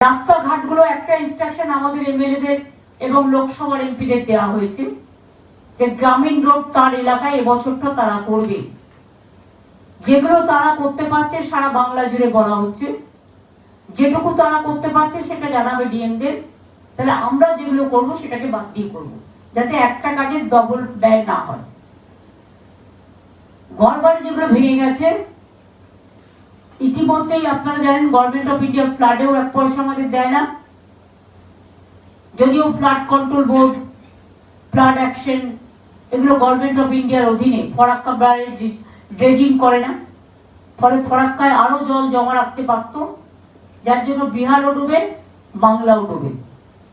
রাস্তাঘাটগুলো একটা ইনস্ট্রাকশন আমাদের এমএলএদের এবং লোকসভার এমপিদের দেওয়া হয়েছে যে গ্রামীণ রোড তার এলাকায় এবছরটা তারা করবে। যেগুলো তারা করতে পারছে সারা বাংলা জুড়ে বলা হচ্ছে, যেটুকু তারা করতে পারছে সেটা জানাবে ডিএমদের, তাহলে আমরা যেগুলো করবো সেটাকে বাদ দিয়ে করবো, যাতে একটা কাজের ডবল ব্যয় না হয়। ঘরবাড়ি যেগুলো ভেঙে গেছে, ইতিমধ্যেই আপনারা জানেন গভর্নমেন্ট অফ ইন্ডিয়া ফ্লাডেও 1 পয়সা আমাদের দেয় না, যদিও flood control board, flood action এগুলো গভর্নমেন্ট অফ ইন্ডিয়ার অধীনে, ফরাক্কা ব্যারেজ ড্রেজিং করে না, ফলে ফরাক্কায় আরো জল জমা রাখতে পারত, যার জন্য বিহারও ডুবে, বাংলাও ডুবে।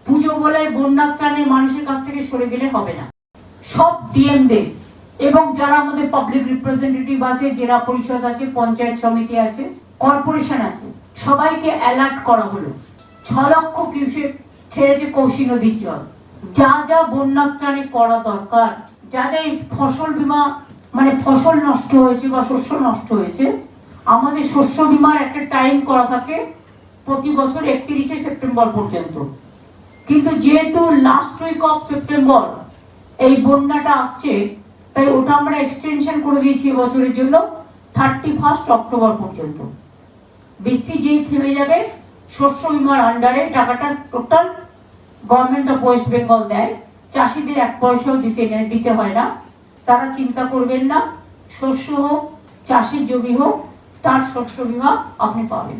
পুজো বলে বন্যা ত্রাণে মানুষের কাছ থেকে সরে গেলে হবে না। সব ডিএমদের এবং যারা আমাদের পাবলিক রিপ্রেজেন্টেটিভ আছে, জেলা পরিষদ আছে, পঞ্চায়েত সমিতি আছে, কর্পোরেশন আছে, সবাইকে অ্যালার্ট করা হলো। 6 লক্ষ কিউসেক ছেড়েছে কৌশী নদীর জল। যা যা বন্যা ত্রাণে করা দরকার, যাদের ফসল বীমা মানে ফসল নষ্ট হয়েছে বা শস্য নষ্ট হয়েছে, আমাদের শস্য বীমার একটা টাইম করা থাকে প্রতি বছর 31শে সেপ্টেম্বর পর্যন্ত। কিন্তু যেহেতু লাস্ট উইক অফ সেপ্টেম্বর এই বন্যাটা আসছে, তাই ওটা আমরা এক্সটেনশন করে দিয়েছি এবছরের জন্য 31 অক্টোবর পর্যন্ত। বৃষ্টি যেই থেমে যাবে, শস্য বীমার আন্ডারে টাকাটা total government of West Bengal দেয়, চাষিদের 1 পয়সাও দিতে হয় না। তারা চিন্তা করবেন না, শস্য হোক, চাষের জমি হোক, তার শস্য বীমা আপনি পাবেন।